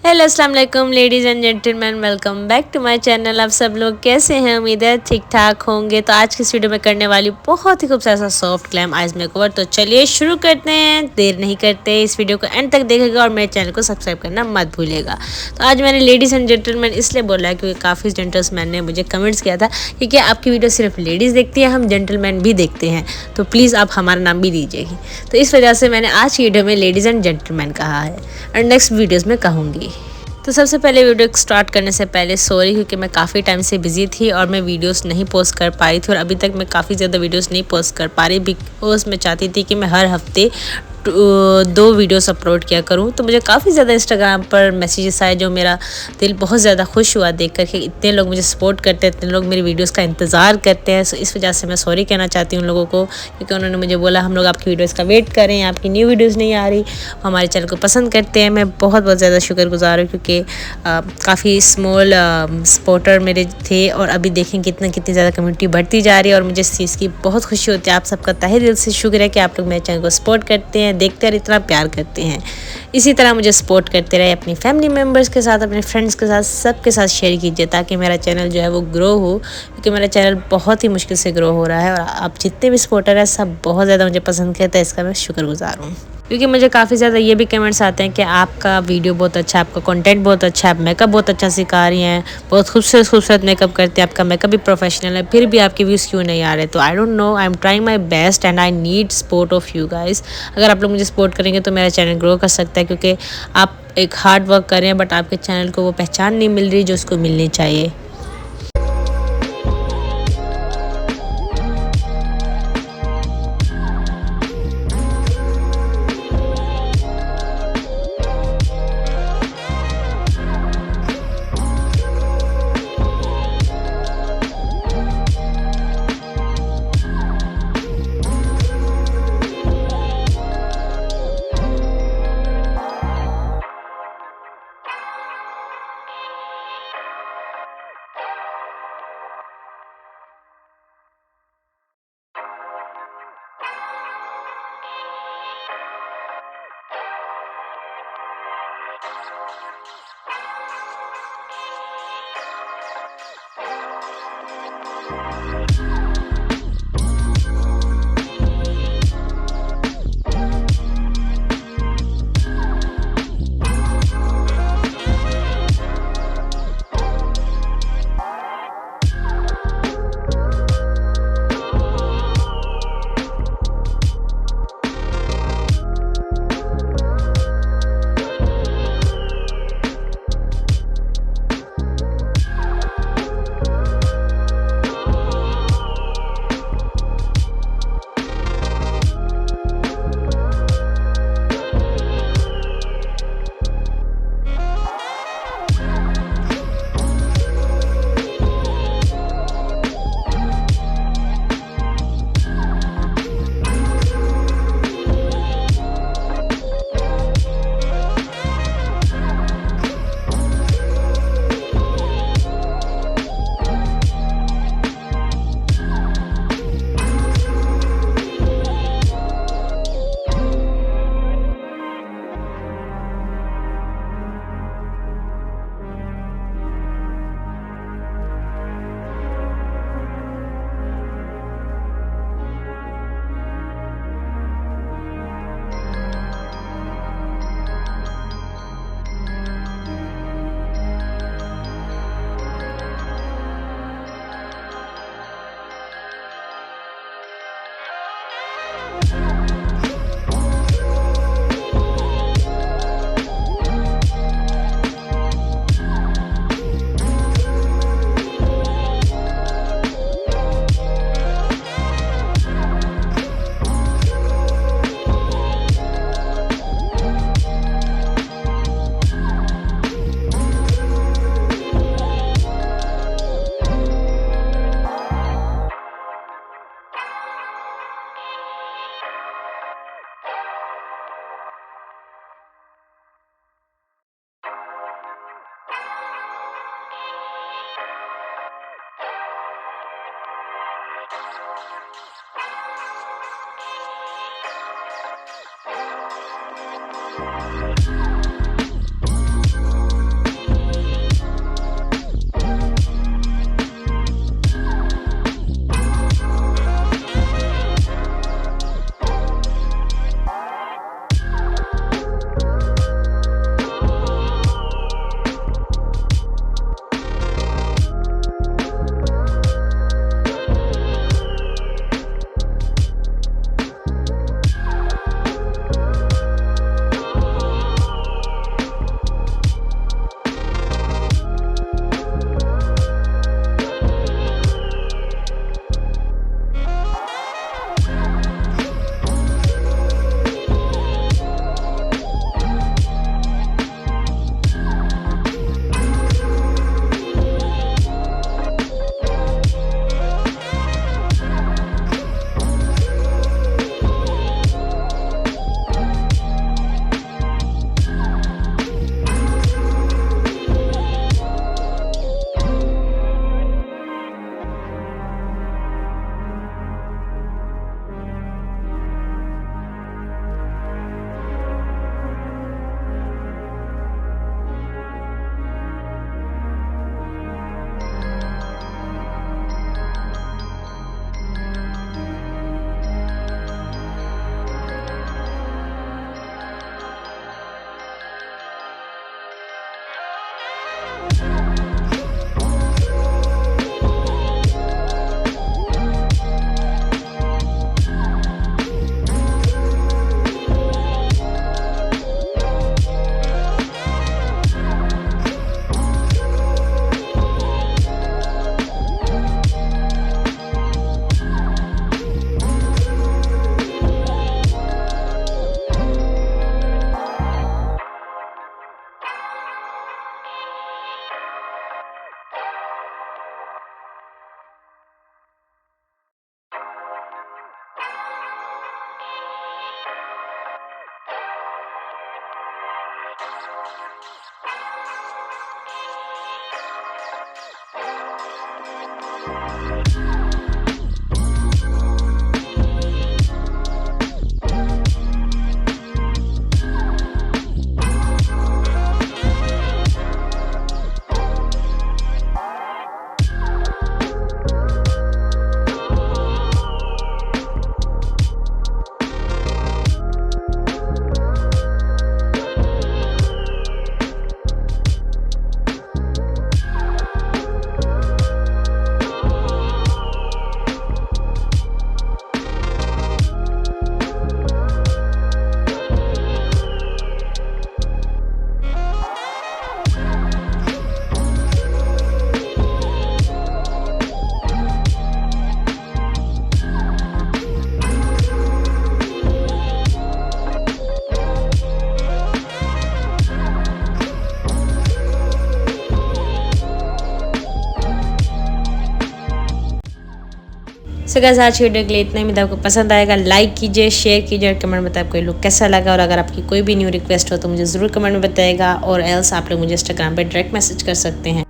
Hello अस्सलाम वालेकुम ladies and gentleman, welcome back to my channel. आप सब लोग कैसे हैं? उम्मीद है ठीक ठाक होंगे। तो आज की इस वीडियो में करने वाली बहुत ही खूबसूरत सा सॉफ्ट ग्लैम आइज मेकओवर। तो चलिए शुरू करते हैं, देर नहीं करते, इस वीडियो को एंड तक देखेगा और मेरे चैनल को सब्सक्राइब करना मत भूलिएगा। तो आज मैंने लेडीज़ एंड जेंटलमैन इसलिए बोला है क्योंकि काफ़ी जेंटलमैन ने मुझे कमेंट्स किया था कि आपकी वीडियो सिर्फ लेडीज़ देखती है, हम जेंटलमैन भी देखते हैं, तो प्लीज़ आप हमारा नाम भी दीजिएगी। तो इस वजह से मैंने आज की वीडियो में लेडीज़ एंड जेंटलमैन कहा है और नेक्स्ट वीडियोज़ में कहूँगी। तो सबसे पहले वीडियो स्टार्ट करने से पहले सॉरी, क्योंकि मैं काफ़ी टाइम से बिज़ी थी और मैं वीडियोस नहीं पोस्ट कर पा रही थी और अभी तक मैं काफ़ी ज़्यादा वीडियोस नहीं पोस्ट कर पा रही बिकॉज मैं चाहती थी कि मैं हर हफ्ते 2 वीडियोस अपलोड किया करूं। तो मुझे काफ़ी ज़्यादा इंस्टाग्राम पर मैसेजेस आए जो मेरा दिल बहुत ज़्यादा खुश हुआ देख कर के। इतने लोग मुझे सपोर्ट करते हैं, इतने लोग मेरी वीडियोस का इंतज़ार करते हैं। सो इस वजह से मैं सॉरी कहना चाहती हूँ उन लोगों को, क्योंकि उन्होंने मुझे बोला हम लोग आपकी वीडियोस का वेट कर रहे हैं, आपकी न्यू वीडियोस नहीं आ रही, हमारे चैनल को पसंद करते हैं। मैं बहुत बहुत ज़्यादा शुक्रगुजार हूँ, क्योंकि काफ़ी स्मॉल सपोर्टर मेरे थे और अभी देखें कितनी ज़्यादा कम्युनिटी बढ़ती जा रही है और मुझे इस चीज़ की बहुत खुशी होती है। आप सबका तहे दिल से शुक्र है कि आप लोग मेरे चैनल को सपोर्ट करते हैं, देखते हैं और इतना प्यार करते हैं। इसी तरह मुझे सपोर्ट करते रहे, अपनी फैमिली मेम्बर्स के साथ, अपने फ्रेंड्स के साथ, सबके साथ शेयर कीजिए ताकि मेरा चैनल जो है वो ग्रो हो, क्योंकि मेरा चैनल बहुत ही मुश्किल से ग्रो हो रहा है और आप जितने भी सपोर्टर हैं सब बहुत ज़्यादा मुझे पसंद करते हैं। इसका मैं शुक्रगुजार हूँ, क्योंकि मुझे काफ़ी ज़्यादा ये भी कमेंट्स आते हैं कि आपका वीडियो बहुत अच्छा है, आपका कंटेंट बहुत अच्छा है, आप मेकअप बहुत अच्छा सिखा रही हैं, बहुत खूबसूरत मेकअप करते हैं, आपका मेकअप भी प्रोफेशनल है, फिर भी आपके व्यूज़ क्यों नहीं आ रहे? तो I don't know, I am trying my best and I need support of you guys. अगर आप लोग मुझे सपोर्ट करेंगे तो मेरा चैनल ग्रो कर सकता है, क्योंकि आप एक हार्ड वर्क कर रहे हैं बट आपके चैनल को वो पहचान नहीं मिल रही जो उसको मिलनी चाहिए। सो गाइस आज की वीडियो के लिए इतना ही। उम्मीद आपको पसंद आएगा। लाइक कीजिए, शेयर कीजिए और कमेंट में बताइए आपको ये लुक कैसा लगा। और अगर आपकी कोई भी न्यू रिक्वेस्ट हो तो मुझे ज़रूर कमेंट में बताइएगा, और एल्स आप लोग मुझे इंस्टाग्राम पे डायरेक्ट मैसेज कर सकते हैं।